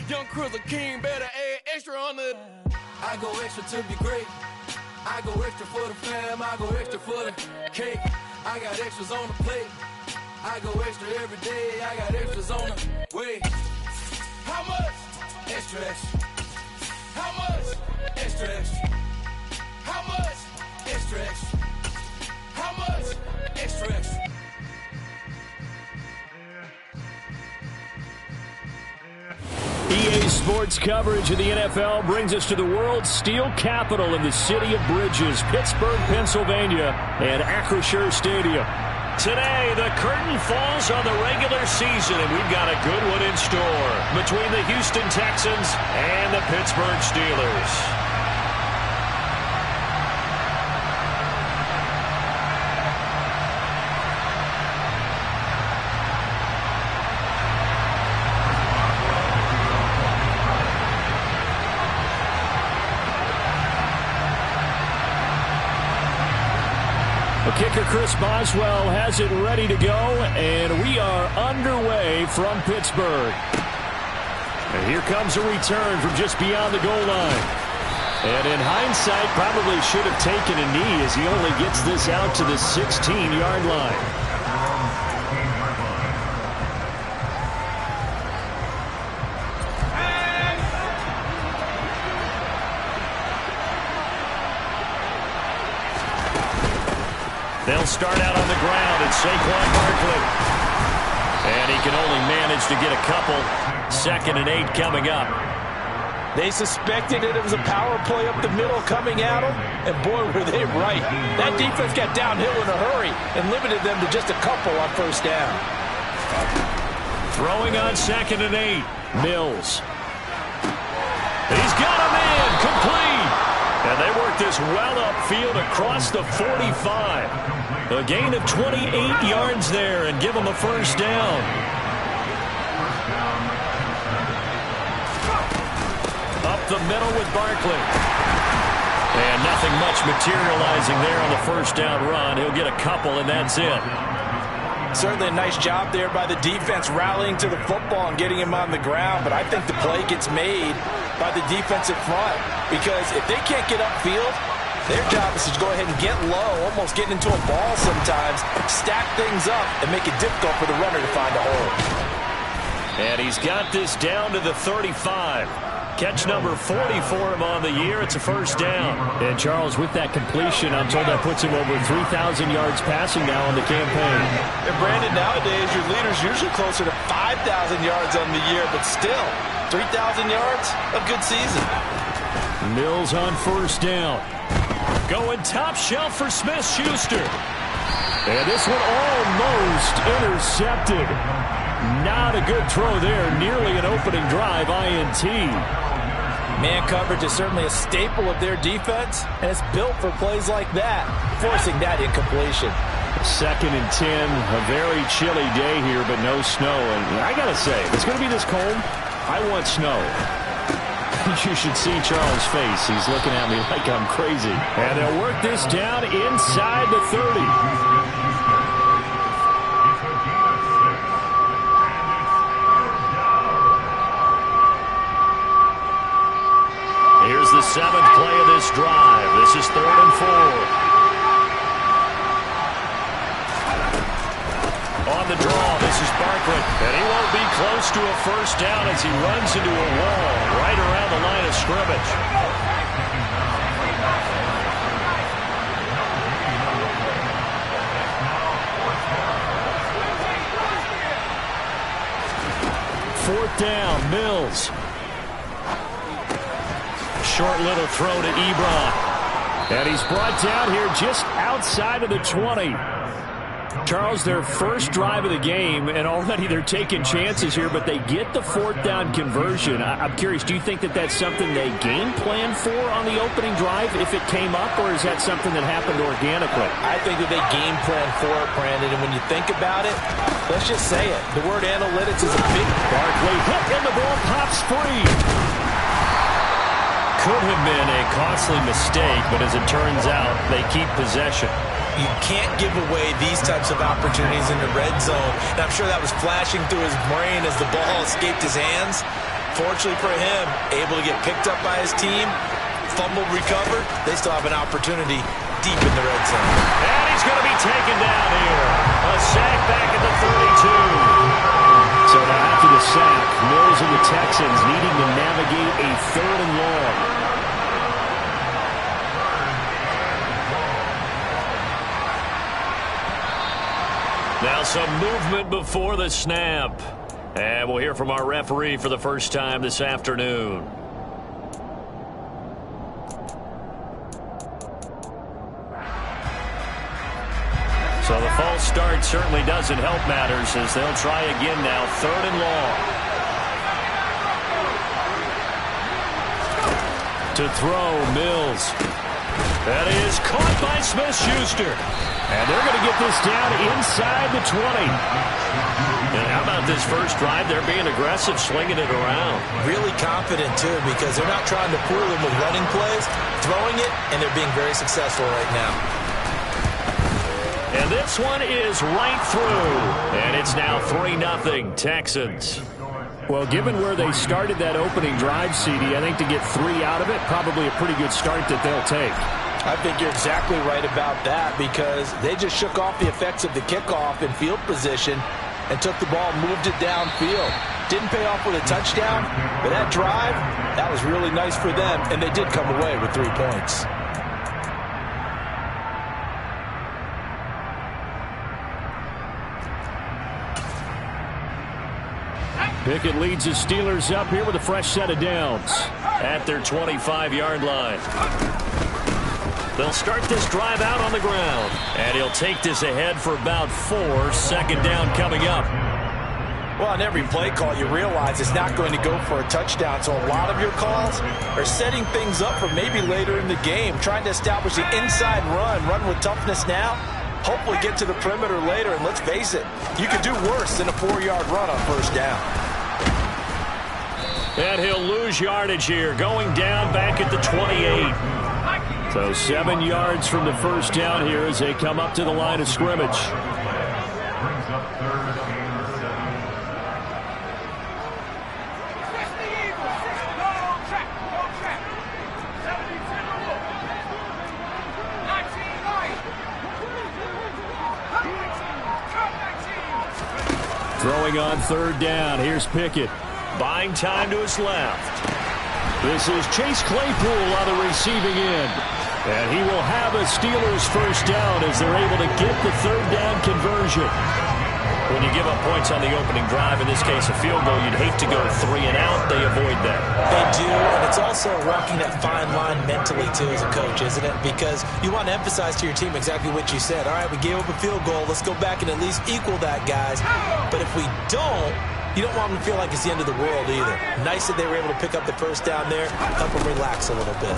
Young Crumz, king, better add extra on the. I go extra to be great. I go extra for the fam. I go extra for the cake. I got extras on the plate. I go extra every day. I got extras on the way. How much? Extra, extra. How much? Extra, extra. How much? Extra, extra. How much? Extra, extra. EA Sports coverage of the NFL brings us to the world's steel capital in the city of bridges, Pittsburgh, Pennsylvania, and Acrisure Stadium. Today, the curtain falls on the regular season, and we've got a good one in store between the Houston Texans and the Pittsburgh Steelers. Kicker Chris Boswell has it ready to go, and we are underway from Pittsburgh. And here comes a return from just beyond the goal line. And in hindsight, probably should have taken a knee as he only gets this out to the 16-yard line. They'll start out on the ground at Saquon Barkley. And he can only manage to get a couple. 2nd and 8 coming up. They suspected it was a power play up the middle coming at them, and boy, were they right. That defense got downhill in a hurry and limited them to just a couple on 1st down. Throwing on 2nd and 8. Mills. He's got him in. Complete. And they work this well upfield across the 45. A gain of 28 yards there and give them a 1st down. Up the middle with Barkley. And nothing much materializing there on the 1st down run. He'll get a couple, and that's it. Certainly a nice job there by the defense rallying to the football and getting him on the ground, but I think the play gets made by the defensive front, because if they can't get upfield, their job is to go ahead and get low, almost get into a ball sometimes, stack things up, and make it difficult for the runner to find a hole. And he's got this down to the 35. Catch number 40 for him on the year. It's a 1st down. And Charles, with that completion, I'm told that puts him over 3,000 yards passing now on the campaign. And Brandon, nowadays your leader's usually closer to 5,000 yards on the year, but still, 3,000 yards, a good season. Mills on 1st down. Going top shelf for Smith-Schuster. And this one almost intercepted. Not a good throw there. Nearly an opening drive INT. Man coverage is certainly a staple of their defense, and it's built for plays like that, forcing that incompletion. 2nd and 10. A very chilly day here, but no snow. And I got to say, if it's going to be this cold, I want snow. You should see Charles' face. He's looking at me like I'm crazy. And they'll work this down inside the 30. Here's the 7th play of this drive. This is 3rd and 4. On the draw, this is Barkley. And he won't be close to a 1st down as he runs into a wall right around the line of scrimmage. Fourth down, Mills. Short little throw to Ebron. And he's brought down here just outside of the 20. Charles, their first drive of the game, and already they're taking chances here, but they get the 4th down conversion. I'm curious, do you think that that's something they game planned for on the opening drive if it came up, or is that something that happened organically? I think that they game planned for it, Brandon, and when you think about it, let's just say it. The word analytics is a big... Barkley hit, and the ball pops free. Could have been a costly mistake, but as it turns out, they keep possession. You can't give away these types of opportunities in the red zone. And I'm sure that was flashing through his brain as the ball escaped his hands. Fortunately for him, able to get picked up by his team, fumbled, recovered. They still have an opportunity deep in the red zone. And he's going to be taken down here. A sack back at the 32. So now after the sack, Mills and the Texans needing to navigate a 3rd and long. Now some movement before the snap. And we'll hear from our referee for the first time this afternoon. So the false start certainly doesn't help matters as they'll try again now. 3rd and long. To throw, Mills. That is caught by Smith-Schuster. And they're going to get this down inside the 20. And how about this first drive? They're being aggressive, slinging it around. Really confident, too, because they're not trying to fool them with running plays, throwing it, and they're being very successful right now. And this one is right through. And it's now 3-0 Texans. Well, given where they started that opening drive, CD, I think to get 3 out of it, probably a pretty good start that they'll take. I think you're exactly right about that because they just shook off the effects of the kickoff in field position and took the ball, moved it downfield. Didn't pay off with a touchdown, but that drive, that was really nice for them, and they did come away with 3 points. Pickett leads the Steelers up here with a fresh set of downs at their 25-yard line. They'll start this drive out on the ground, and he'll take this ahead for about 4. 2nd down coming up. Well, on every play call, you realize it's not going to go for a touchdown, so a lot of your calls are setting things up for maybe later in the game, trying to establish the inside run with toughness now, hopefully get to the perimeter later, and let's face it, you could do worse than a 4-yard run on 1st down. And he'll lose yardage here, going down back at the 28. So 7 yards from the 1st down here as they come up to the line of scrimmage. Throwing on 3rd down. Here's Pickett. Buying time to his left. This is Chase Claypool on the receiving end. And he will have a Steelers 1st down as they're able to get the 3rd down conversion. When you give up points on the opening drive, in this case a field goal, you'd hate to go 3 and out. They avoid that. They do, and it's also walking that fine line mentally, too, as a coach, isn't it? Because you want to emphasize to your team exactly what you said. All right, we gave up a field goal. Let's go back and at least equal that, guys. But if we don't, you don't want them to feel like it's the end of the world either. Nice that they were able to pick up the 1st down there, help them relax a little bit.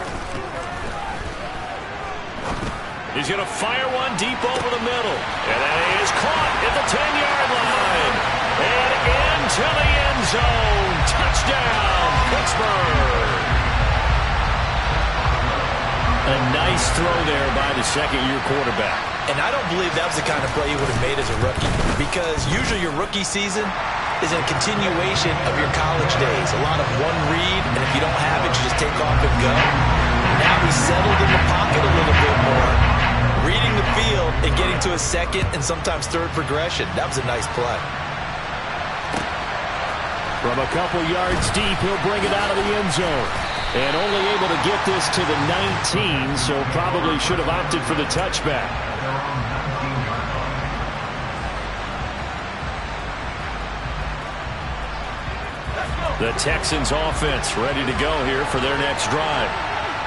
He's going to fire one deep over the middle. And that is caught at the 10-yard line. And into the end zone. Touchdown, Pittsburgh. A nice throw there by the 2nd-year quarterback. And I don't believe that was the kind of play you would have made as a rookie. Because usually your rookie season is a continuation of your college days. A lot of one read, and if you don't have it, you just take off and go. Now he's settled in the pocket a little bit more, reading the field and getting to a 2nd and sometimes 3rd progression. That was a nice play. From a couple yards deep, he'll bring it out of the end zone. And only able to get this to the 19, so probably should have opted for the touchback. The Texans offense ready to go here for their next drive.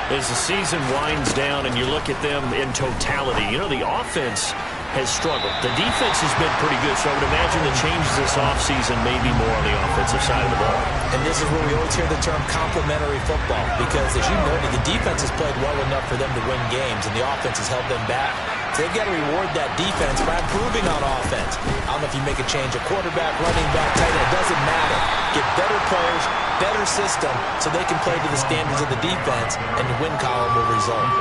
As the season winds down and you look at them in totality, you know, the offense has struggled. The defense has been pretty good, so I would imagine the changes this offseason may be more on the offensive side of the ball. And this is where we always hear the term complementary football, because as you noted, the defense has played well enough for them to win games, and the offense has held them back. So they've got to reward that defense by improving on offense. I don't know if you make a change, a quarterback, running back, tight end, it doesn't matter. Get better players, better system, so they can play to the standards of the defense, and the win column will result.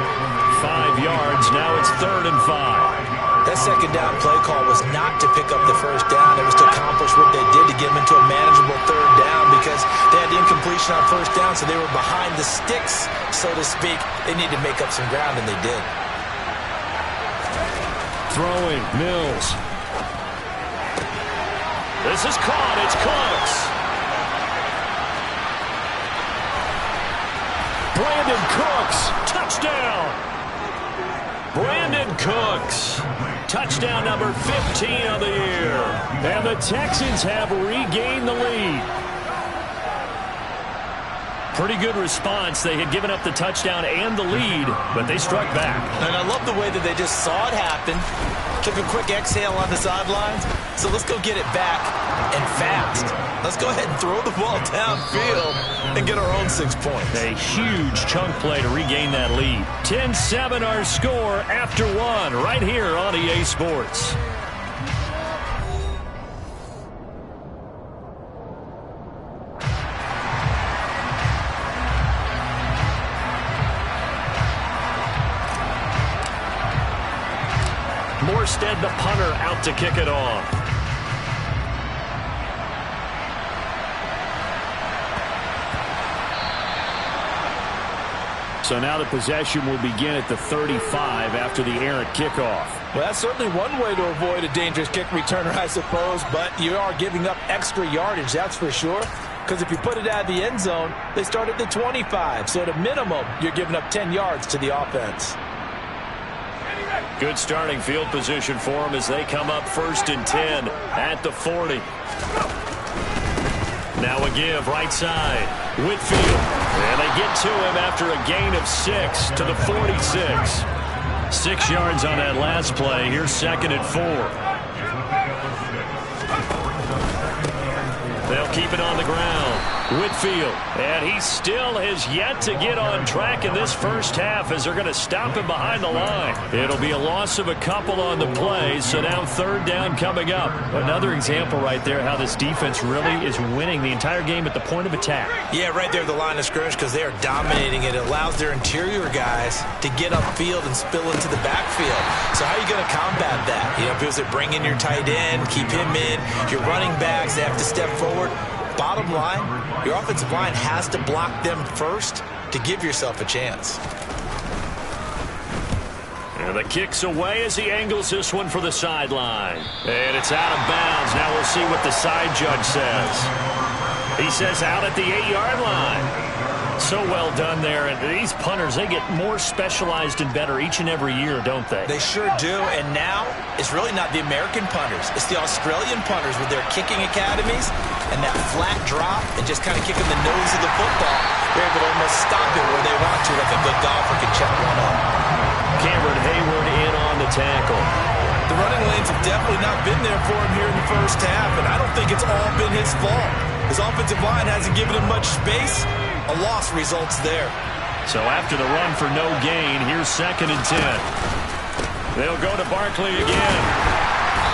5 yards, now it's 3rd and 5. That 2nd down play call was not to pick up the 1st down. It was to accomplish what they did to get them into a manageable 3rd down because they had the incomplete situation on first down, so they were behind the sticks, so to speak. They need to make up some ground, and they did. Throwing, Mills. This is caught. It's Cooks. Brandon Cooks. Touchdown. Brandon Cooks. Touchdown number 15 of the year. And the Texans have regained the lead. Pretty good response. They had given up the touchdown and the lead, but they struck back. And I love the way that they just saw it happen, took a quick exhale on the sidelines. So let's go get it back and fast. Let's go ahead and throw the ball downfield and get our own 6 points. A huge chunk play to regain that lead. 10-7 our score after one right here on EA Sports. Morstead, the punter, out to kick it off. So now the possession will begin at the 35 after the errant kickoff. Well, that's certainly one way to avoid a dangerous kick returner, I suppose, but you are giving up extra yardage, that's for sure. Because if you put it out of the end zone, they start at the 25. So at a minimum, you're giving up 10 yards to the offense. Good starting field position for them as they come up 1st and 10 at the 40. Now a give right side. Whitfield. And they get to him after a gain of 6 to the 46. 6 yards on that last play. Here's 2nd and 4. They'll keep it on the ground. Whitfield. And he still has yet to get on track in this first half as they're going to stop him behind the line. It'll be a loss of a couple on the play, so now 3rd down coming up. Another example right there how this defense really is winning the entire game at the point of attack. Yeah, right there at the line of scrimmage because they are dominating it. It allows their interior guys to get upfield and spill into the backfield. So how are you going to combat that? You know, if it was bring in your tight end, keep him in, your running backs, they have to step forward. Bottom line, your offensive line has to block them first to give yourself a chance. And the kick's away as he angles this one for the sideline. And it's out of bounds. Now we'll see what the side judge says. He says out at the 8-yard line. So well done there. And these punters, they get more specialized and better each and every year, don't they? They sure do. And now it's really not the American punters. It's the Australian punters with their kicking academies and that flat drop and just kind of kicking the nose of the football. They're able to almost stop it where they want to, like a good golfer can check one up. Cameron Hayward in on the tackle. The running lanes have definitely not been there for him here in the first half, and I don't think it's all been his fault. His offensive line hasn't given him much space. A loss results there. So after the run for no gain, here's 2nd and 10. They'll go to Barkley again.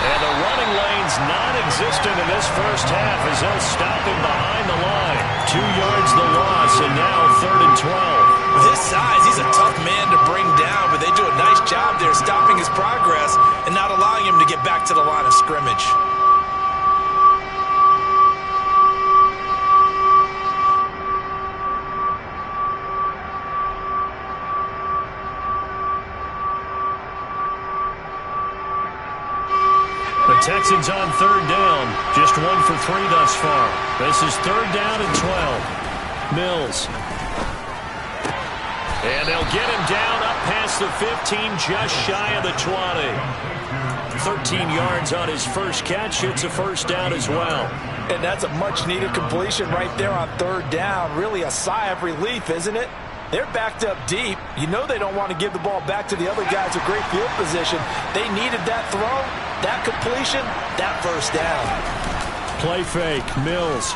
And the running lane's non-existent in this first half as they'll stop him behind the line. 2 yards the loss, and now 3rd and 12. With his size, he's a tough man to bring down, but they do a nice job there stopping his progress and not allowing him to get back to the line of scrimmage. The Texans on 3rd down. Just 1 for 3 thus far. This is 3rd down and 12. Mills. And they'll get him down up past the 15, just shy of the 20. 13 yards on his first catch. It's a 1st down as well. And that's a much-needed completion right there on 3rd down. Really a sigh of relief, isn't it? They're backed up deep. You know they don't want to give the ball back to the other guys with great field position. They needed that throw, that completion, that 1st down. Play fake, Mills.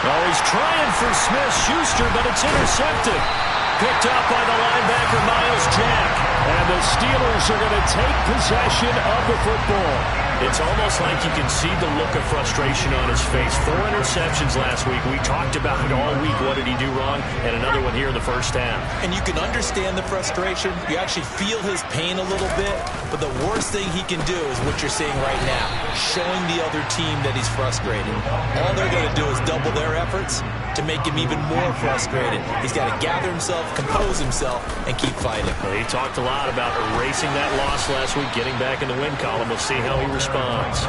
Oh, he's trying for Smith-Schuster, but it's intercepted. Picked up by the linebacker, Miles Jack. And the Steelers are going to take possession of the football. It's almost like you can see the look of frustration on his face. 4 interceptions last week. We talked about it all week. What did he do wrong? And another one here in the first half. And you can understand the frustration. You actually feel his pain a little bit. But the worst thing he can do is what you're seeing right now, showing the other team that he's frustrated. All they're going to do is double their efforts to make him even more frustrated. He's got to gather himself, compose himself, and keep fighting. Well, he talked a lot about erasing that loss last week, getting back in the win column. We'll see how he responds.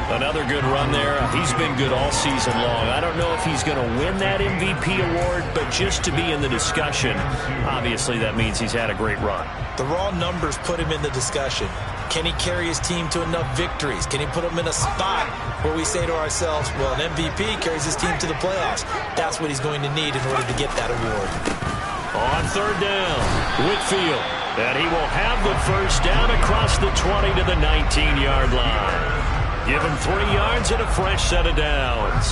Another good run there. He's been good all season long. I don't know if he's going to win that MVP award, but just to be in the discussion, obviously that means he's had a great run. The raw numbers put him in the discussion. Can he carry his team to enough victories? Can he put them in a spot where we say to ourselves, well, an MVP carries his team to the playoffs. That's what he's going to need in order to get that award. On third down, Whitfield. And he will have the first down across the 20 to the 19-yard line. Give him 3 yards and a fresh set of downs.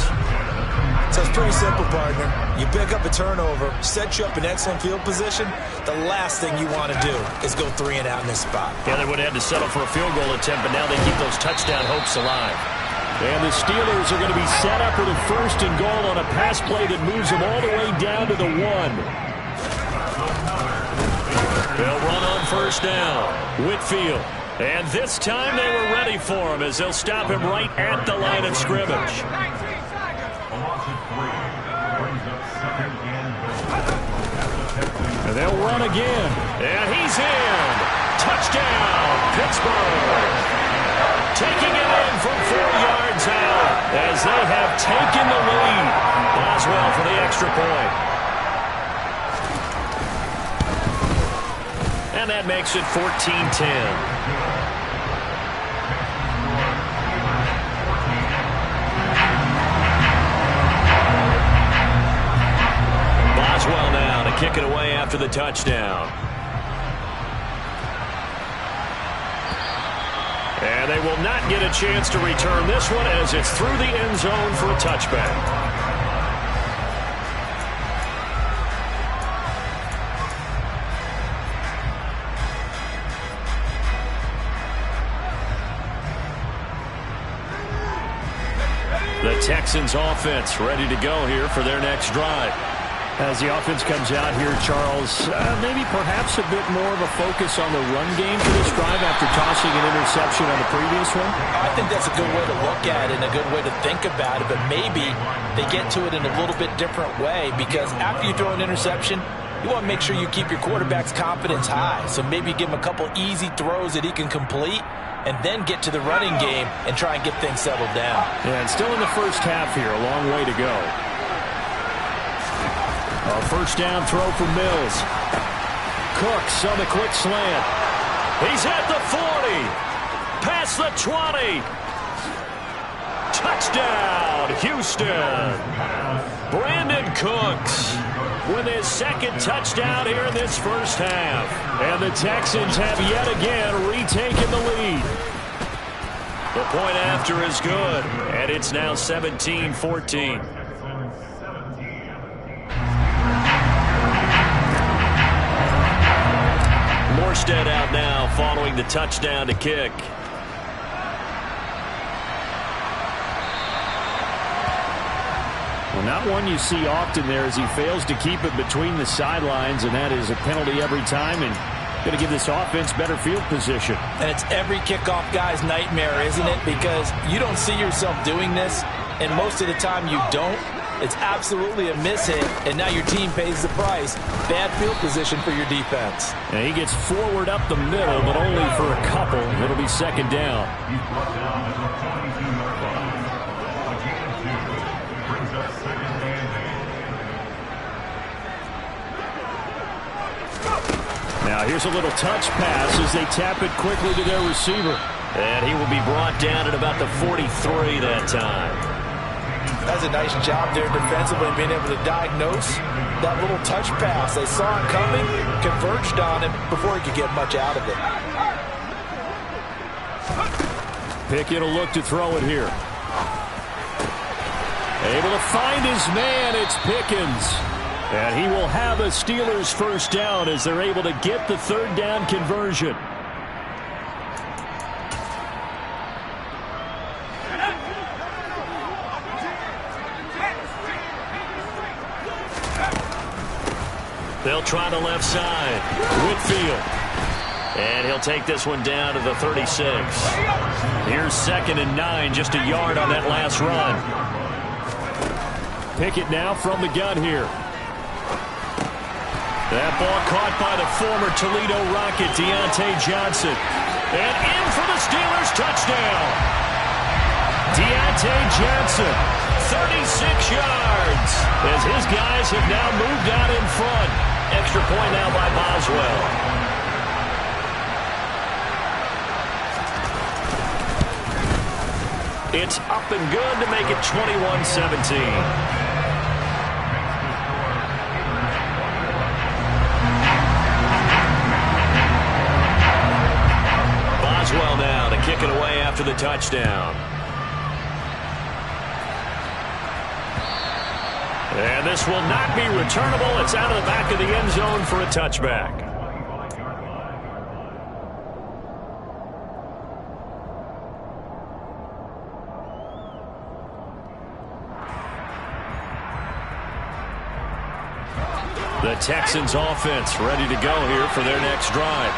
So it's pretty simple, partner. You pick up a turnover, set you up in excellent field position. The last thing you want to do is go 3 and out in this spot. Yeah, they would have had to settle for a field goal attempt, but now they keep those touchdown hopes alive. And the Steelers are going to be set up with a first and goal on a pass play that moves them all the way down to the 1. They'll run on first down. Whitfield. And this time they were ready for him as they'll stop him right at the line of scrimmage. And they'll run again. And he's in. Touchdown, Pittsburgh. Taking it in from 4 yards out as they have taken the lead. Boswell for the extra point. And that makes it 14-10. Boswell now to kick it away after the touchdown. And they will not get a chance to return this one as it's through the end zone for a touchback. The Texans offense ready to go here for their next drive. As the offense comes out here, Charles, maybe perhaps a bit more of a focus on the run game for this drive after tossing an interception on the previous one? I think that's a good way to look at it and a good way to think about it, but maybe they get to it in a little bit different way because after you throw an interception, you want to make sure you keep your quarterback's confidence high. So maybe give him a couple easy throws that he can complete and then get to the running game and try and get things settled down. Yeah, and still in the first half here, a long way to go. A first down throw for Mills. Cooks on the quick slant. He's at the 40. Past the 20. Touchdown, Houston. Brandon Cooks with his second touchdown here in this first half. And the Texans have yet again retaken the lead. The point after is good, and it's now 17-14. Morstead out now following the touchdown to kick. Well, not one you see often there as he fails to keep it between the sidelines, and that is a penalty every time and going to give this offense better field position. And it's every kickoff guy's nightmare, isn't it? Because you don't see yourself doing this, and most of the time you don't. It's absolutely a mishit, and now your team pays the price. Bad field position for your defense. And he gets forward up the middle, but only for a couple. It'll be second down. Now here's a little touch pass as they tap it quickly to their receiver. And he will be brought down at about the 43 that time. That's a nice job there defensively, being able to diagnose that little touch pass. They saw it coming, converged on him before he could get much out of it. Pickett will look to throw it here. Able to find his man. It's Pickens. And he will have a Steelers first down as they're able to get the third down conversion. They'll try the left side. Whitfield. And he'll take this one down to the 36. Here's 2nd and 9, just a yard on that last run. Pickett now from the gun here. That ball caught by the former Toledo Rocket, Deontay Johnson. And in for the Steelers, touchdown. Deontay Johnson, 36 yards, as his guys have now moved out in front. Extra point now by Boswell. It's up and good to make it 21-17. Boswell now to kick it away after the touchdown. And this will not be returnable. It's out of the back of the end zone for a touchback. The Texans offense ready to go here for their next drive.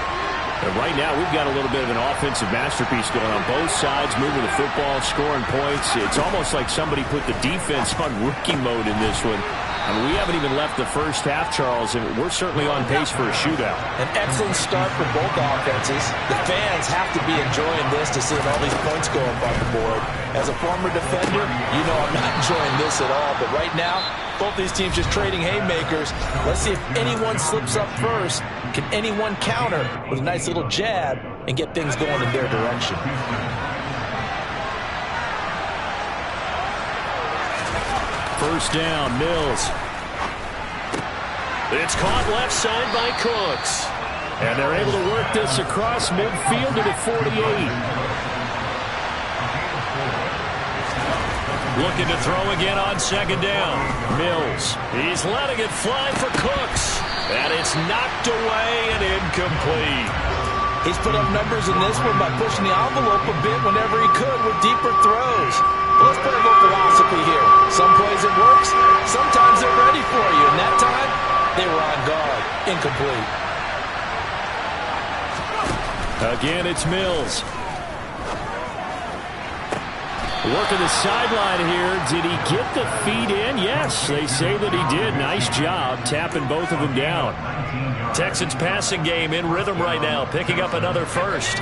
And right now we've got a little bit of an offensive masterpiece going on both sides, moving the football, scoring points. It's almost like somebody put the defense on rookie mode in this one. I mean, we haven't even left the first half, Charles, and we're certainly on pace for a shootout. An excellent start for both offenses. The fans have to be enjoying this to see all these points go up on the board. As a former defender, you know I'm not enjoying this at all. But right now, both these teams just trading haymakers. Let's see if anyone slips up first. Can anyone counter with a nice little jab and get things going in their direction? First down, Mills. It's caught left side by Cooks. And they're able to work this across midfield to the 48. Looking to throw again on 2nd down. Mills. He's letting it fly for Cooks. And it's knocked away and incomplete. He's put up numbers in this one by pushing the envelope a bit whenever he could with deeper throws. But let's play a little philosophy here. Some plays it works. Sometimes they're ready for you. And that time, they were on guard. Incomplete. Again, it's Mills. Working the sideline here. Did he get the feet in? Yes, they say that he did. Nice job tapping both of them down. Texans passing game in rhythm right now, picking up another first.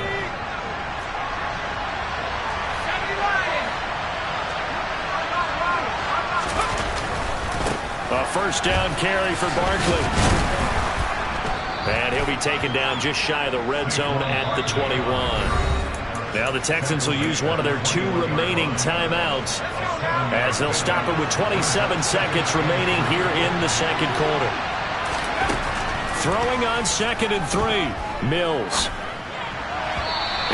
A first down carry for Barkley. And he'll be taken down just shy of the red zone at the 21. Now the Texans will use one of their 2 remaining timeouts as they'll stop it with 27 seconds remaining here in the second quarter. Throwing on 2nd and 3, Mills.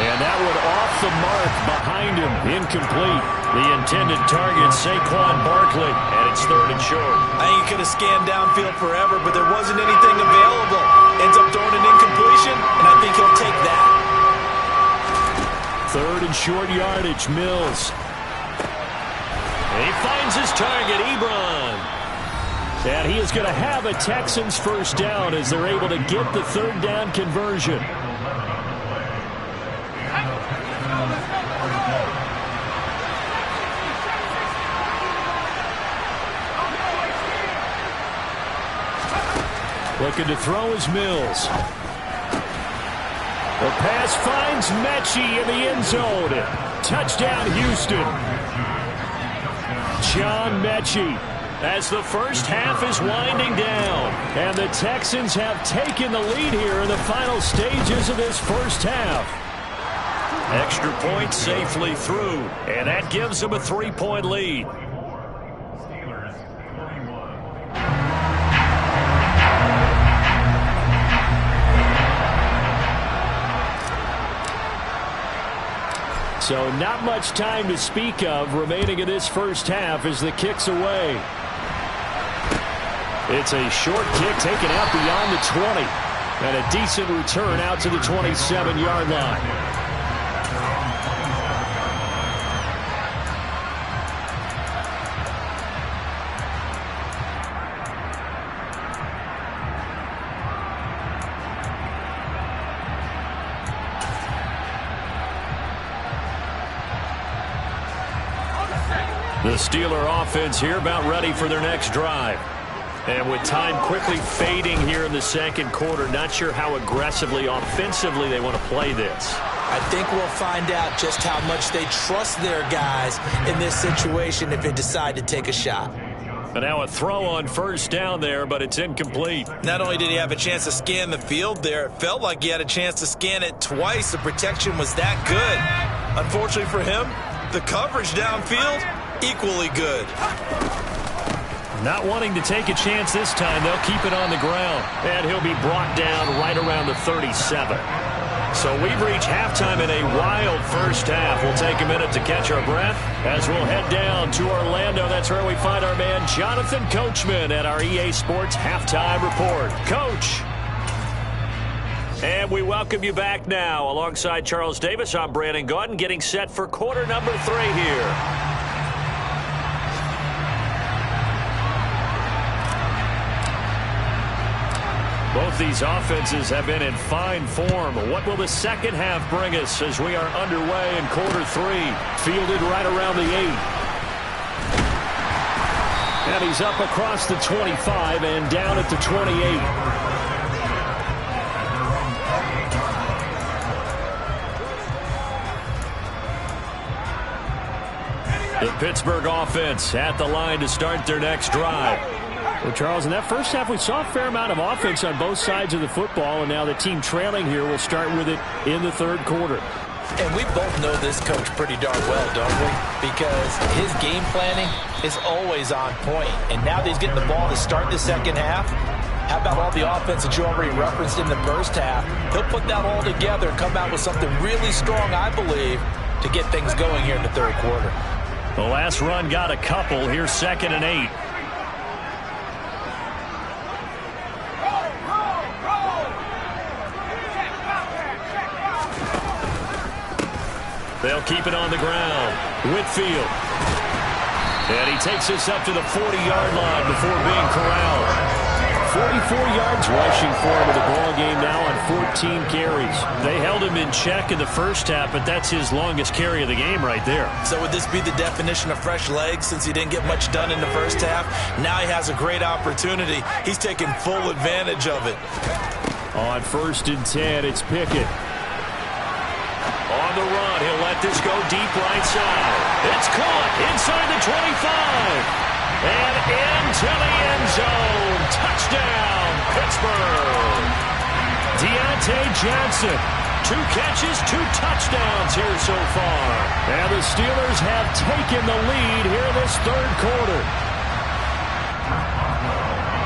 And that one off the mark behind him, incomplete. The intended target, Saquon Barkley, and it's 3rd and short. I think he could have scanned downfield forever, but there wasn't anything available. Ends up throwing an incompletion, and I think he'll take that. 3rd and short yardage, Mills. And he finds his target, Ebron. And he is going to have a Texans first down as they're able to get the 3rd down conversion. Looking to throw is Mills. The pass finds Mechie in the end zone. Touchdown, Houston. John Mechie as the first half is winding down. And the Texans have taken the lead here in the final stages of this first half. Extra point safely through. And that gives them a 3-point lead. So not much time to speak of remaining in this first half as the kick's away. It's a short kick taken out beyond the 20. And a decent return out to the 27-yard line. Steeler offense here about ready for their next drive. And with time quickly fading here in the second quarter, not sure how aggressively, offensively they want to play this. I think we'll find out just how much they trust their guys in this situation if they decide to take a shot. And now a throw on first down there, but it's incomplete. Not only did he have a chance to scan the field there, it felt like he had a chance to scan it twice. The protection was that good. Unfortunately for him, the coverage downfield, equally good. Not wanting to take a chance this time, they'll keep it on the ground. And he'll be brought down right around the 37. So we've reached halftime in a wild first half. We'll take a minute to catch our breath as we'll head down to Orlando. That's where we find our man Jonathan Coachman at our EA Sports Halftime Report. Coach. And we welcome you back now. Alongside Charles Davis, I'm Brandon Gaudin, getting set for quarter number 3 here. Both these offenses have been in fine form. What will the second half bring us as we are underway in quarter 3? Fielded right around the 8. And he's up across the 25 and down at the 28. The Pittsburgh offense at the line to start their next drive. Well, Charles, in that first half, we saw a fair amount of offense on both sides of the football, and now the team trailing here will start with it in the third quarter. And we both know this coach pretty darn well, don't we? Because his game planning is always on point. And now that he's getting the ball to start the second half, how about all the offense that you already referenced in the first half? He'll put that all together and come out with something really strong, I believe, to get things going here in the third quarter. The last run got a couple. Here's 2nd and 8. They'll keep it on the ground. Whitfield. And he takes this up to the 40-yard line before being corralled. 44 yards rushing for him in the ball game now on 14 carries. They held him in check in the first half, but that's his longest carry of the game right there. So would this be the definition of fresh legs since he didn't get much done in the first half? Now he has a great opportunity. He's taking full advantage of it. On 1st and 10, it's Pickett. On the run, he'll let this go deep right side. It's caught inside the 25. And into the end zone. Touchdown, Pittsburgh. Deontay Johnson. 2 catches, 2 touchdowns here so far. And the Steelers have taken the lead here in this third quarter.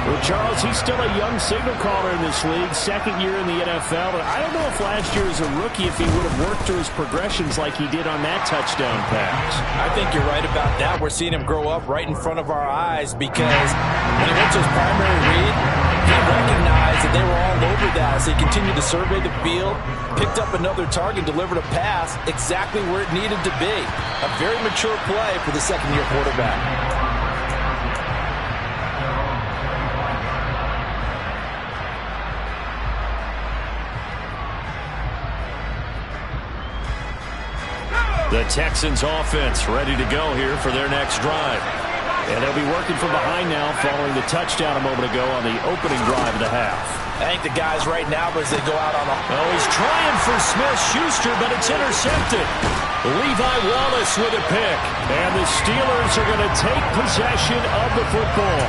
Well, Charles, he's still a young signal caller in this league, 2nd year in the NFL. But I don't know if last year as a rookie, if he would have worked through his progressions like he did on that touchdown pass. I think you're right about that. We're seeing him grow up right in front of our eyes because when he went to his primary read, he recognized that they were all over that as he continued to survey the field, picked up another target, delivered a pass exactly where it needed to be. A very mature play for the second-year quarterback. The Texans offense ready to go here for their next drive. And they'll be working from behind now following the touchdown a moment ago on the opening drive of the half. I think the guys right now, as they go out on a... Oh, he's trying for Smith-Schuster, but it's intercepted. Levi Wallace with a pick. And the Steelers are going to take possession of the football.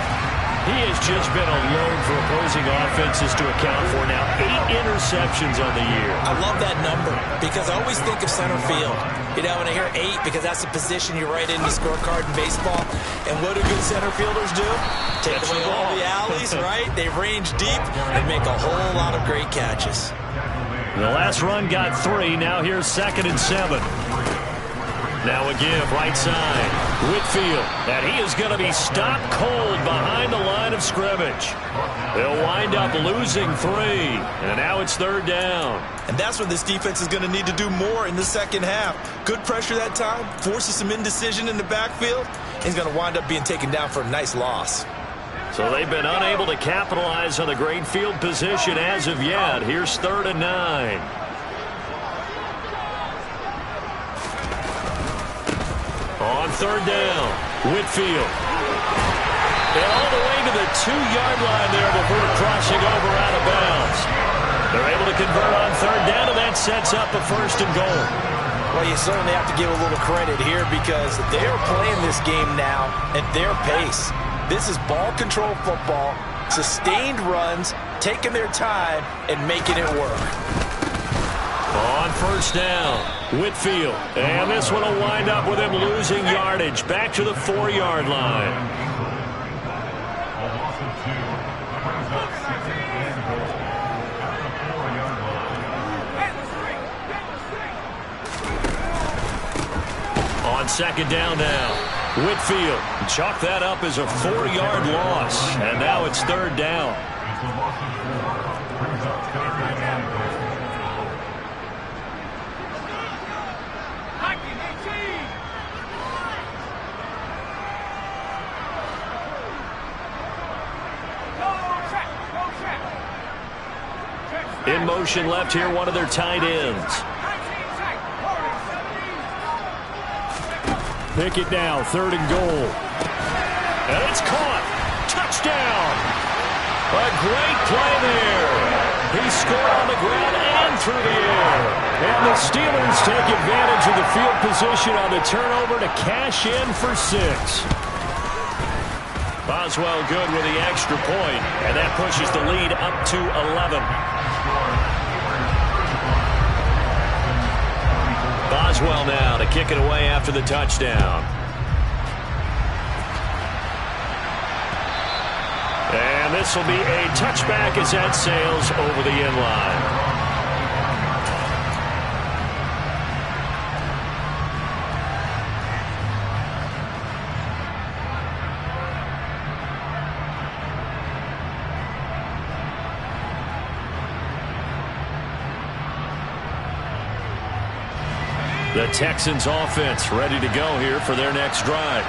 He has just been alone for opposing offenses to account for now. 8 interceptions on the year. I love that number because I always think of center field. You know, when I hear 8, because that's the position you write in the scorecard in baseball. And what do good center fielders do? Take away all the alleys, right? They range deep and make a whole lot of great catches. The last run got 3. Now here's 2nd and 7. Now a give, right side. Whitfield, and he is going to be stopped cold behind the line of scrimmage. They'll wind up losing 3, and now it's 3rd down. And that's what this defense is going to need to do more in the second half. Good pressure that time, forces some indecision in the backfield. He's going to wind up being taken down for a nice loss. So they've been unable to capitalize on the great field position as of yet. Here's 3rd and 9. On 3rd down, Whitfield. And all the way to the 2-yard line there before crossing over out of bounds. They're able to convert on third down, and that sets up a first and goal. Well, you certainly have to give a little credit here because they are playing this game now at their pace. This is ball control football, sustained runs, taking their time, and making it work. On first down, Whitfield. And this one will wind up with him losing yardage back to the 4-yard line. On second down now, Whitfield. Chalk that up as a 4-yard loss. And now it's third down. In motion left here, one of their tight ends. Pick it now, third and goal. And it's caught. Touchdown. A great play there. He scored on the ground and through the air. And the Steelers take advantage of the field position on the turnover to cash in for 6. Boswell good with the extra point, and that pushes the lead up to 11. Boswell now to kick it away after the touchdown. And this will be a touchback as that sails over the end line. The Texans offense ready to go here for their next drive.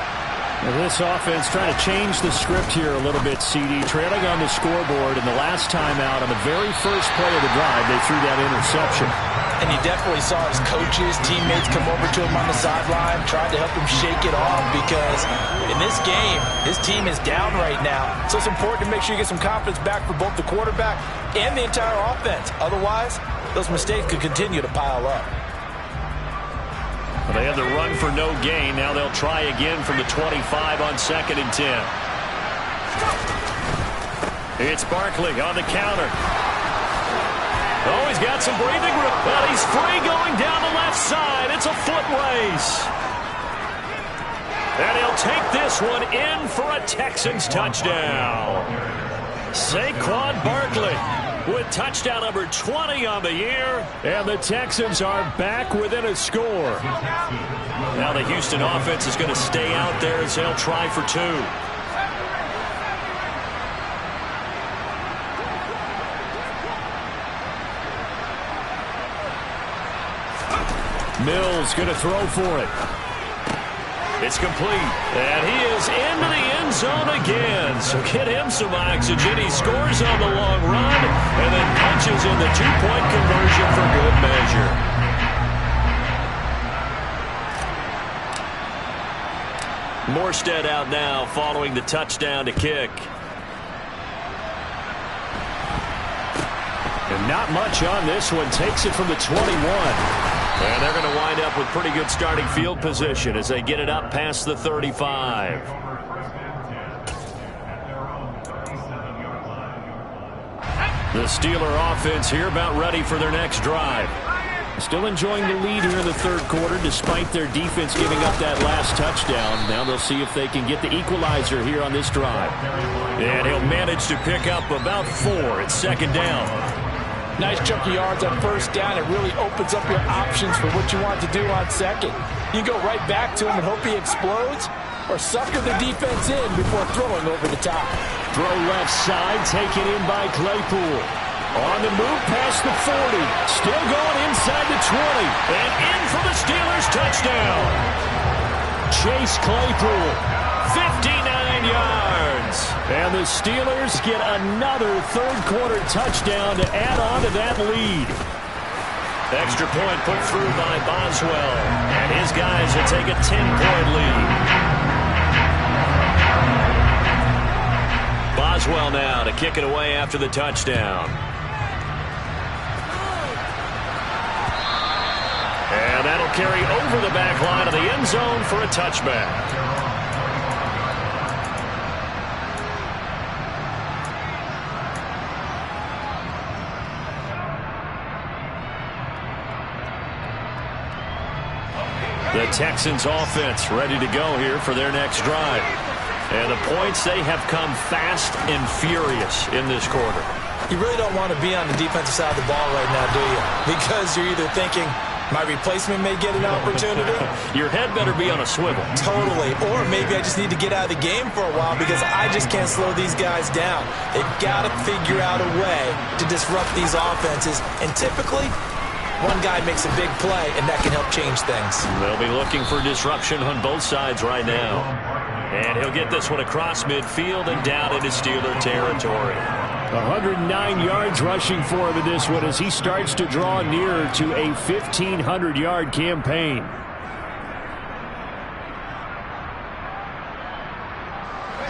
Well, this offense trying to change the script here a little bit, CD. Trailing on the scoreboard, and the last time out on the very first play of the drive, they threw that interception. And you definitely saw his coaches, teammates come over to him on the sideline, tried to help him shake it off because in this game, his team is down right now. So it's important to make sure you get some confidence back for both the quarterback and the entire offense. Otherwise, those mistakes could continue to pile up. Well, they had the run for no gain. Now they'll try again from the 25 on 2nd and 10. It's Barkley on the counter. Oh, he's got some breathing room. But he's free going down the left side. It's a foot race. And he'll take this one in for a Texans touchdown. Saquon Barkley with touchdown number 20 on the year. And the Texans are back within a score. Now the Houston offense is going to stay out there as they'll try for 2. Mills going to throw for it. It's complete. And he is into the end zone again. So get him some oxygen. He scores on the long run and then punches in the 2-point conversion for good measure. Morstead out now following the touchdown to kick. And not much on this one. Takes it from the 21. And they're going to wind up with pretty good starting field position as they get it up past the 35. The Steeler offense here about ready for their next drive. Still enjoying the lead here in the third quarter despite their defense giving up that last touchdown. Now they'll see if they can get the equalizer here on this drive. And he'll manage to pick up about 4. It's second down. Nice chunk of yards on first down. It really opens up your options for what you want to do on second. You can go right back to him and hope he explodes, or sucker the defense in before throwing over the top. Throw left side, taken in by Claypool. On the move past the 40. Still going inside the 20. And in for the Steelers touchdown. Chase Claypool, 59 yards. And the Steelers get another third-quarter touchdown to add on to that lead. Extra point put through by Boswell. And his guys will take a 10-point lead. Boswell now to kick it away after the touchdown. And that'll carry over the back line of the end zone for a touchback. The Texans offense ready to go here for their next drive. And the points, they have come fast and furious in this quarter. You really don't want to be on the defensive side of the ball right now, do you? Because you're either thinking, my replacement may get an opportunity. Your head better be on a swivel. Totally. Or maybe I just need to get out of the game for a while because I just can't slow these guys down. They've got to figure out a way to disrupt these offenses. And typically, one guy makes a big play, and that can help change things. They'll be looking for disruption on both sides right now. And he'll get this one across midfield and down into Steeler territory. 109 yards rushing for him in this one as he starts to draw nearer to a 1,500-yard campaign.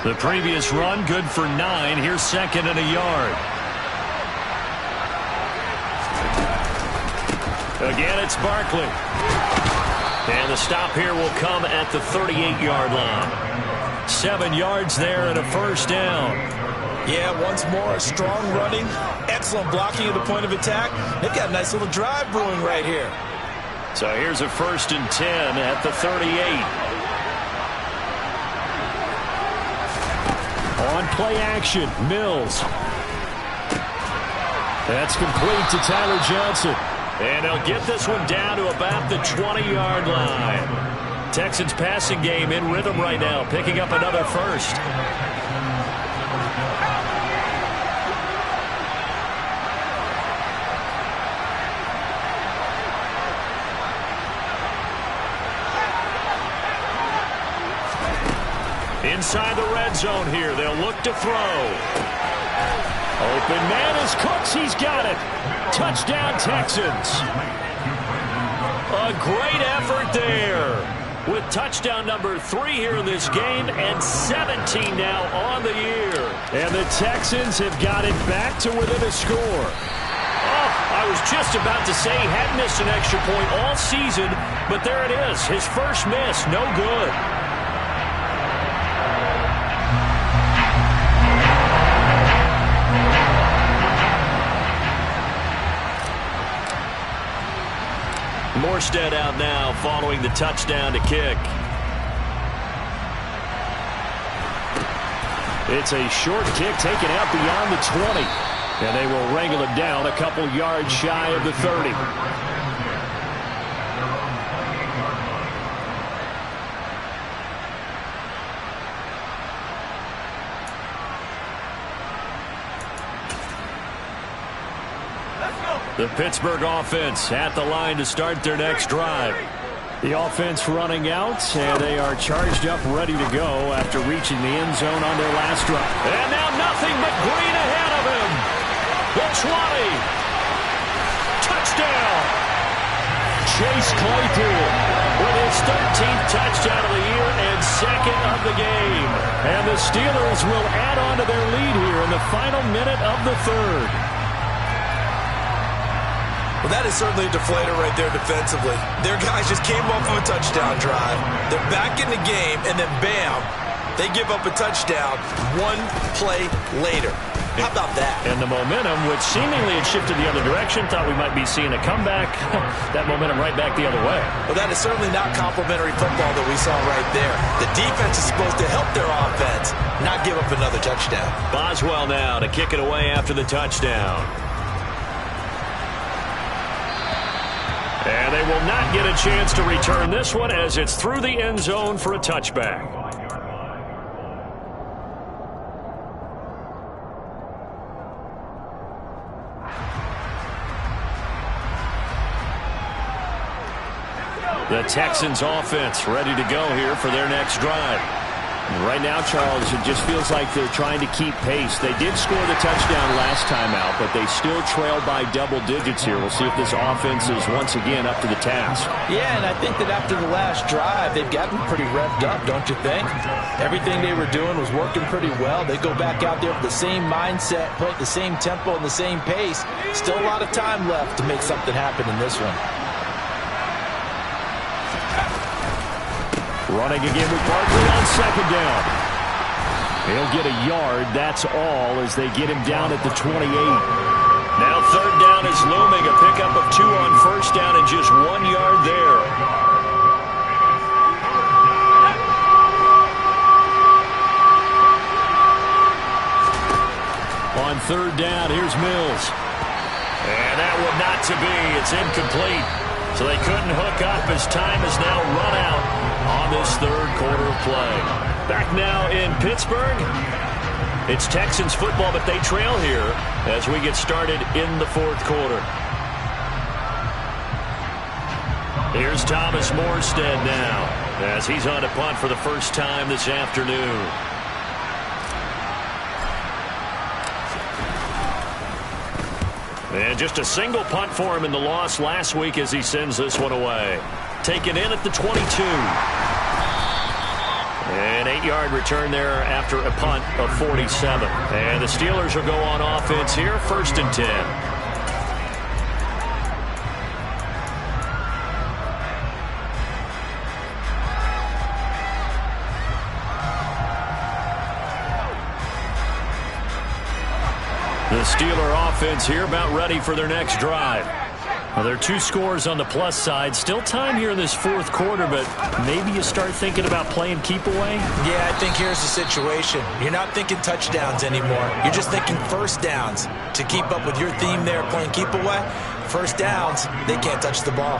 The previous run good for 9. Here's second and a yard. Again, it's Barkley. And the stop here will come at the 38-yard line. 7 yards there and a first down. Yeah, once more, strong running, excellent blocking at the point of attack. They've got a nice little drive brewing right here. So here's a 1st and 10 at the 38. On play action, Mills. That's complete to Tyler Johnson. And they'll get this one down to about the 20-yard line. Texans passing game in rhythm right now, picking up another first. Inside the red zone here, they'll look to throw. Open man is Cooks. He's got it. Touchdown, Texans. A great effort there with touchdown number 3 here in this game and 17 now on the year. And the Texans have got it back to within a score. Oh, I was just about to say he had missed an extra point all season, but there it is. His first miss, no good. Morstead out now following the touchdown to kick. It's a short kick taken out beyond the 20. And they will wrangle it down a couple yards shy of the 30. The Pittsburgh offense at the line to start their next drive. The offense running out, and they are charged up, ready to go after reaching the end zone on their last drive. And now nothing but green ahead of him. The 20. Touchdown. Chase Claypool with his 13th touchdown of the year and second of the game. And the Steelers will add on to their lead here in the final minute of the third. Well, that is certainly a deflator right there defensively. Their guys just came off of a touchdown drive. They're back in the game, and then bam, they give up a touchdown 1 play later. How about that? And the momentum, which seemingly had shifted the other direction, thought we might be seeing a comeback. That momentum right back the other way. Well, that is certainly not complimentary football that we saw right there. The defense is supposed to help their offense, not give up another touchdown. Boswell now to kick it away after the touchdown. And they will not get a chance to return this one as it's through the end zone for a touchback. The Texans offense ready to go here for their next drive. Right now, Charles, it just feels like they're trying to keep pace. They did score the touchdown last time out, but they still trail by double digits here. We'll see if this offense is once again up to the task. Yeah, and I think that after the last drive, they've gotten pretty revved up, don't you think? Everything they were doing was working pretty well. They go back out there with the same mindset, play at the same tempo and the same pace. Still a lot of time left to make something happen in this one. Running again with Barkley on second down. He'll get a yard, that's all, as they get him down at the 28. Now third down is looming, a pickup of 2 on first down and just 1 yard there. On third down, here's Mills. And that would not to be. It's incomplete. So they couldn't hook up as time is now run out on this third quarter of play. Back now in Pittsburgh. It's Texans football, but they trail here as we get started in the fourth quarter. Here's Thomas Morstead now as he's on a punt for the first time this afternoon. And just a single punt for him in the loss last week as he sends this one away. Taken in at the 22. An 8-yard return there after a punt of 47. And the Steelers will go on offense here, 1st and 10. The Steeler offense here about ready for their next drive. Well, there are 2 scores on the plus side. Still time here in this fourth quarter, but maybe you start thinking about playing keep away? Yeah, I think here's the situation. You're not thinking touchdowns anymore. You're just thinking first downs. To keep up with your theme there, playing keep away, first downs, they can't touch the ball.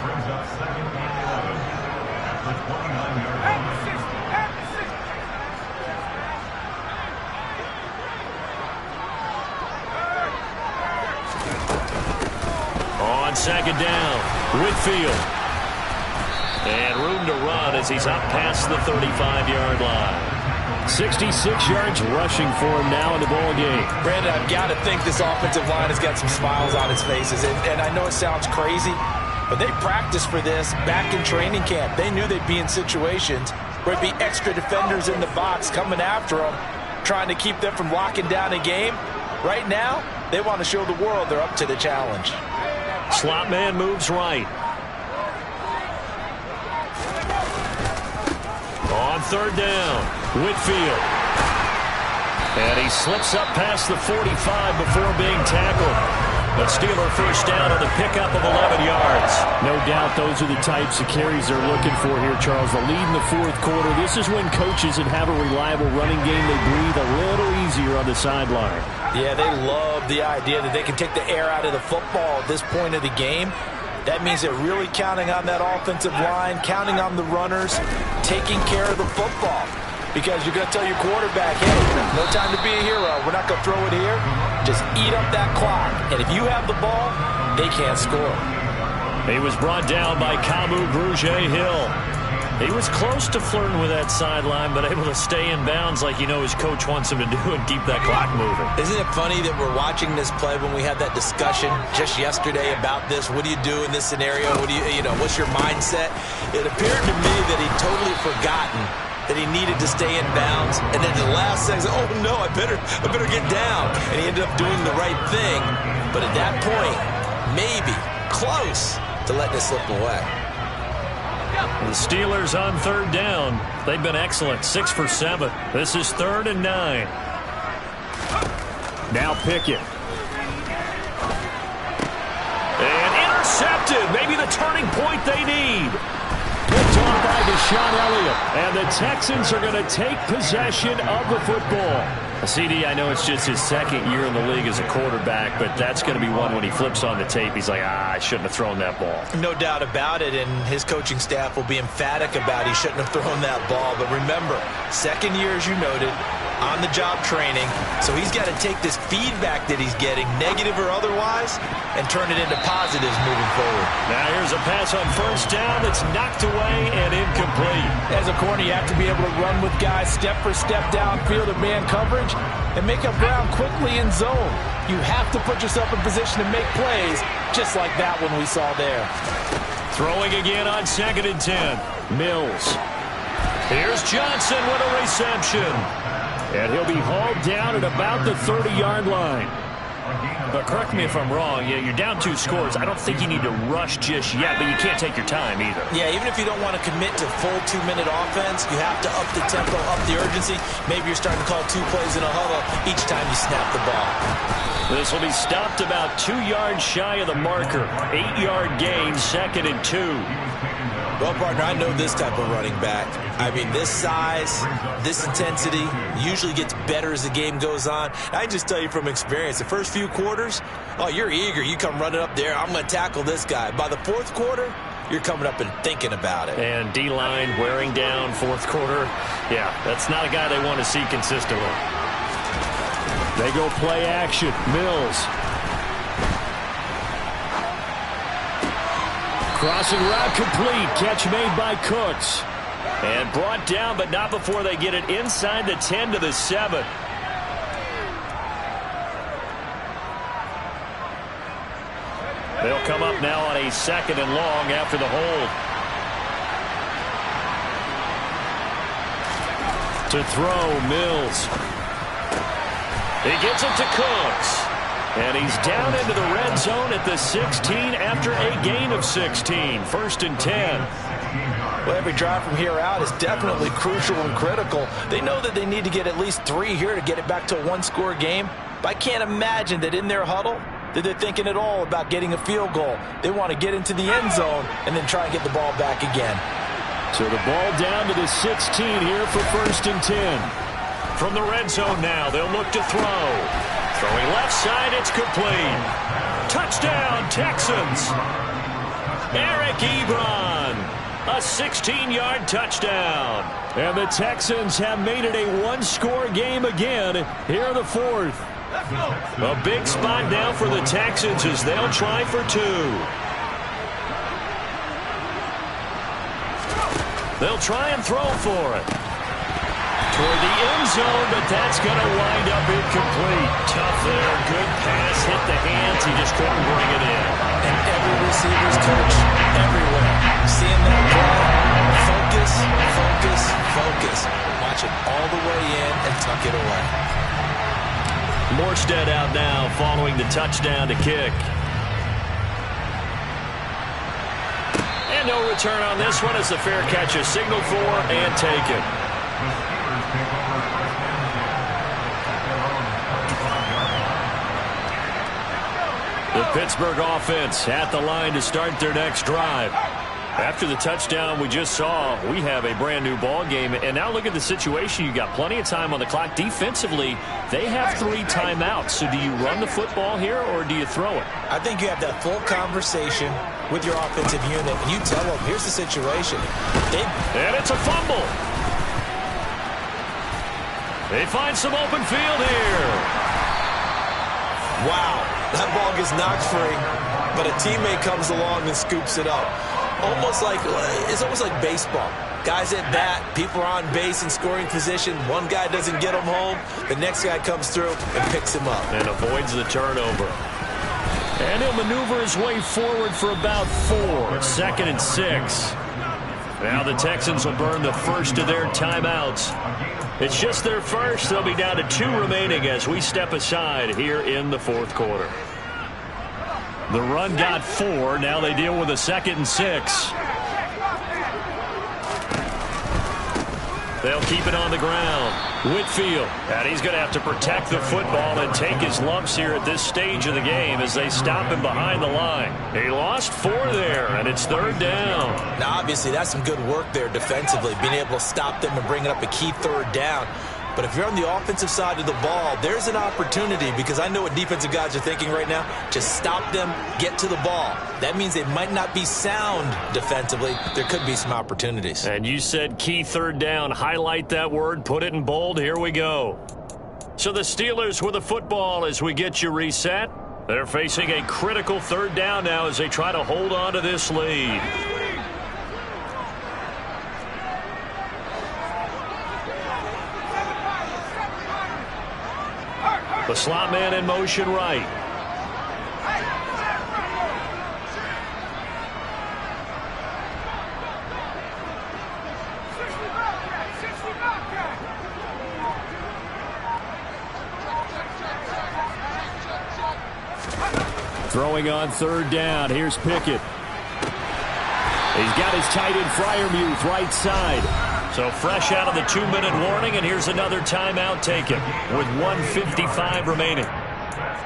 Second down, Whitfield. And room to run as he's up past the 35-yard line. 66 yards rushing for him now in the ball game. Brandon, I've got to think this offensive line has got some smiles on its faces. And I know it sounds crazy, but they practiced for this back in training camp. They knew they'd be in situations where it'd be extra defenders in the box coming after them, trying to keep them from locking down a game. Right now, they want to show the world they're up to the challenge. Slot man moves right. On third down, Whitfield. And he slips up past the 45 before being tackled. The Steeler first down on the pickup of 11 yards. No doubt those are the types of carries they're looking for here, Charles. The lead in the fourth quarter. This is when coaches that have a reliable running game, they breathe a little easier on the sideline. Yeah, they love the idea that they can take the air out of the football at this point of the game. That means they're really counting on that offensive line, counting on the runners, taking care of the football. Because you're going to tell your quarterback, hey, no time to be a hero. We're not going to throw it here. Just eat up that clock. And if you have the ball, they can't score. He was brought down by Kamu Grugier-Hill. He was close to flirting with that sideline, but able to stay in bounds like his coach wants him to do and keep that clock moving. Isn't it funny that we're watching this play when we had that discussion just yesterday about this? What do you do in this scenario? What do what's your mindset? It appeared to me that he'd totally forgotten that he needed to stay in bounds, and then the last second, oh no, I better get down. And he ended up doing the right thing, but at that point, maybe close to letting it slip away. The Steelers on third down. They've been excellent, 6 for 7. This is 3rd and 9. Now Pickett. And intercepted. Maybe the turning point they need. Picked on by Deshaun Elliott. And the Texans are going to take possession of the football. CD, I know it's just his second year in the league as a quarterback, but that's going to be one when he flips on the tape. He's like, I shouldn't have thrown that ball. No doubt about it, and his coaching staff will be emphatic about he shouldn't have thrown that ball. But remember, second year, as you noted, on-the-job training. So he's got to take this feedback that he's getting, negative or otherwise, and turn it into positives moving forward. Now here's a pass on first down that's knocked away and incomplete. As a corner, you have to be able to run with guys step for step downfield of man coverage and make up ground quickly in zone. You have to put yourself in position to make plays, just like that one we saw there. Throwing again on 2nd and 10. Mills. Here's Johnson with a reception. And he'll be hauled down at about the 30-yard line. But correct me if I'm wrong, you're down 2 scores. I don't think you need to rush just yet, but you can't take your time either. Yeah, even if you don't want to commit to full 2-minute offense, you have to up the tempo, up the urgency. Maybe you're starting to call 2 plays in a huddle each time you snap the ball. This will be stopped about 2 yards shy of the marker. 8-yard gain, 2nd and 2. Well, partner, I know this type of running back. I mean, this size, this intensity usually gets better as the game goes on. I can just tell you from experience, the first few quarters, oh, you're eager. You come running up there, I'm going to tackle this guy. By the 4th quarter, you're coming up and thinking about it. And D-line wearing down 4th quarter. Yeah, that's not a guy they want to see consistently. They go play action. Mills. Crossing route complete. Catch made by Cooks. And brought down, but not before they get it inside the 10 to the 7. They'll come up now on a 2nd and long after the hold. To throw, Mills. He gets it to Cooks. And he's down into the red zone at the 16 after a gain of 16. 1st and 10. Well, every drive from here out is definitely crucial and critical. They know that they need to get at least 3 here to get it back to a 1-score game. But I can't imagine that in their huddle that they're thinking at all about getting a field goal. They want to get into the end zone and then try and get the ball back again. So the ball down to the 16 here for 1st and 10. From the red zone now, they'll look to throw. Throwing left side, it's complete. Touchdown, Texans. Eric Ebron, a 16-yard touchdown. And the Texans have made it a 1-score game again here in the 4th. A big spot now for the Texans as they'll try for 2. They'll try and throw for it. Toward the end zone, but that's going to wind up incomplete. Tough there. Good pass. Hit the hands. He just couldn't bring it in. And every receiver's coach everywhere. Seeing that play, focus, focus, focus. Watch it all the way in and tuck it away. Morstead out now following the touchdown to kick. And no return on this one as the fair catch is signaled for and taken. The Pittsburgh offense at the line to start their next drive. After the touchdown we just saw, we have a brand new ball game. And now look at the situation. You got plenty of time on the clock. Defensively, they have 3 timeouts. So do you run the football here or do you throw it? I think you have that full conversation with your offensive unit, and you tell them, here's the situation. And it's a fumble. They find some open field here. Wow, that ball gets knocked free, but a teammate comes along and scoops it up. It's almost like baseball. Guys at bat, people are on base in scoring position. One guy doesn't get him home. The next guy comes through and picks him up. And avoids the turnover. And he'll maneuver his way forward for about 4. 2nd and 6. Now the Texans will burn the first of their timeouts. It's just their first. They'll be down to 2 remaining as we step aside here in the 4th quarter. The run got 4. Now they deal with a 2nd and 6. They'll keep it on the ground. Whitfield, and he's going to have to protect the football and take his lumps here at this stage of the game as they stop him behind the line. He lost 4 there, and it's 3rd down. Now, obviously, that's some good work there defensively, being able to stop them and bring it up a key 3rd down. But if you're on the offensive side of the ball, there's an opportunity, because I know what defensive guys are thinking right now. Just stop them, get to the ball. That means they might not be sound defensively. There could be some opportunities. And you said key third down. Highlight that word, put it in bold. Here we go. So the Steelers with the football as we get you reset. They're facing a critical third down now as they try to hold on to this lead. The slot man in motion right. Throwing on third down. Here's Pickett. He's got his tight end Freiermuth right side. So fresh out of the 2-minute warning, and here's another timeout taken with 1:55 remaining.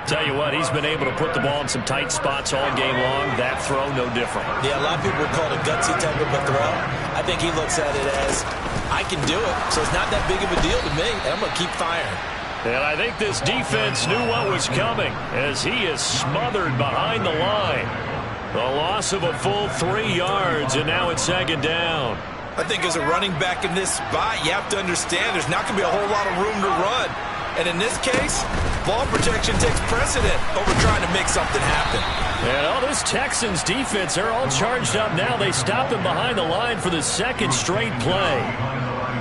Tell you what, he's been able to put the ball in some tight spots all game long. That throw, no different. Yeah, a lot of people would call it a gutsy type of a throw. I think he looks at it as, I can do it, so it's not that big of a deal to me, and I'm going to keep firing. And I think this defense knew what was coming as he is smothered behind the line. The loss of a full 3 yards, and now it's second down. I think as a running back in this spot, you have to understand there's not going to be a whole lot of room to run. And in this case, ball protection takes precedent over trying to make something happen. And all this Texans defense, they're all charged up now. They stop him behind the line for the second straight play.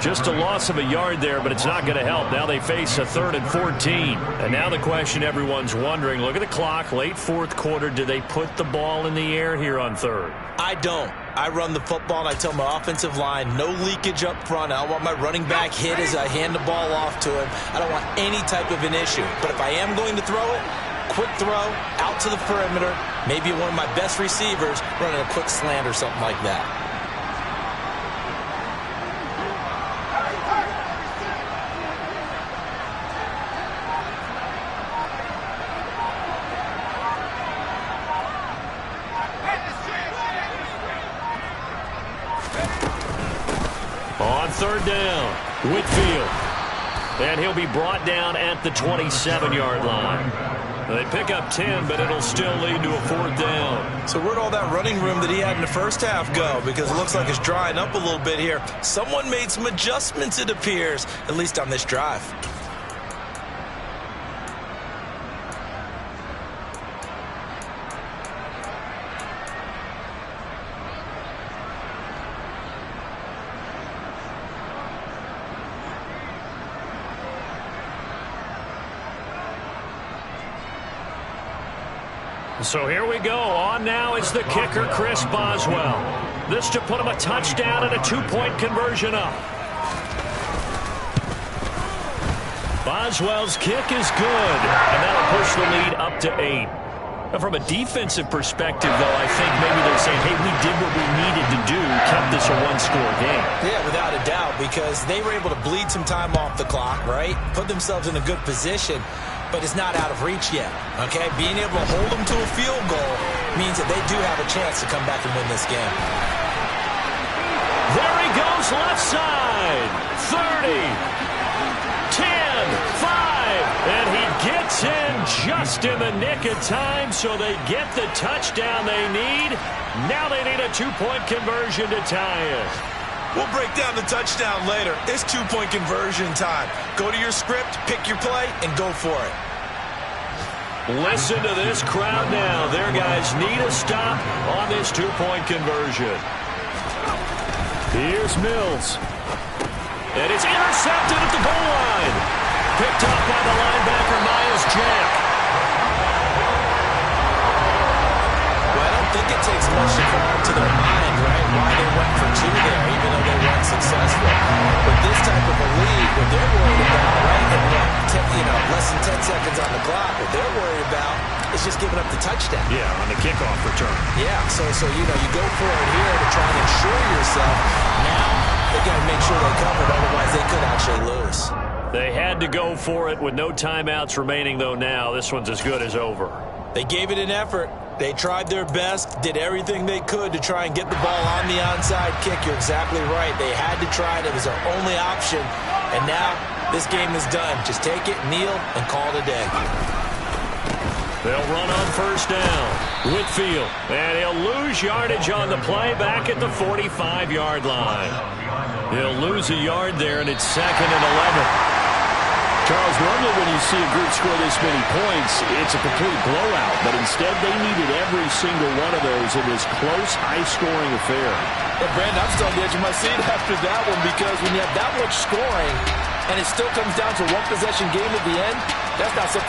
Just a loss of a yard there, but it's not going to help. Now they face a 3rd and 14. And now the question everyone's wondering, look at the clock, late fourth quarter, do they put the ball in the air here on third? I don't. I run the football, and I tell my offensive line, no leakage up front. I don't want my running back hit as I hand the ball off to him. I don't want any type of an issue. But if I am going to throw it, quick throw, out to the perimeter, maybe one of my best receivers running a quick slant or something like that. On third down, Whitfield. And he'll be brought down at the 27-yard line. They pick up 10, but it'll still lead to a 4th down. So where'd all that running room that he had in the first half go? Because it looks like it's drying up a little bit here. Someone made some adjustments, it appears, at least on this drive. So here we go. On now is the kicker, Chris Boswell. This to put him a touchdown and a 2-point conversion up. Boswell's kick is good, and that'll push the lead up to 8. Now, from a defensive perspective, though, I think maybe they're saying, hey, we did what we needed to do, kept this a 1-score game. Yeah, without a doubt, because they were able to bleed some time off the clock, right? Put themselves in a good position. But it's not out of reach yet, okay? Being able to hold them to a field goal means that they do have a chance to come back and win this game. There he goes, left side. 30, 10, 5. And he gets in just in the nick of time, so they get the touchdown they need. Now they need a 2-point conversion to tie it. We'll break down the touchdown later. It's 2-point conversion time. Go to your script, pick your play, and go for it. Listen to this crowd now. Their guys need a stop on this 2-point conversion. Here's Mills. And it's intercepted at the goal line. Picked up by the linebacker, Myles Jack. Well, I don't think it takes much to come to their mind, right? Why they went for 2 there, even though they weren't successful. But this type of a lead, what they're worried about, right, and less than 10 seconds on the clock, what they're worried about is just giving up the touchdown. Yeah, on the kickoff return. Yeah, so you go for it here to try and ensure yourself. Now they got to make sure they cover it, otherwise they could actually lose. They had to go for it with no timeouts remaining, though. Now this one's as good as over. They gave it an effort. They tried their best, did everything they could to try and get the ball on the onside kick. You're exactly right. They had to try it. It was their only option. And now this game is done. Just take it, kneel, and call it a day. They'll run on first down. Whitfield, and he'll lose yardage on the play back at the 45-yard line. He'll lose a yard there, and it's 2nd and 11. Charles, normally when you see a group score this many points, it's a complete blowout. But instead, they needed every single one of those in this close, high-scoring affair. But Brandon, I'm still on the edge of my seat after that one, because when you have that much scoring and it still comes down to one possession game at the end, that's not something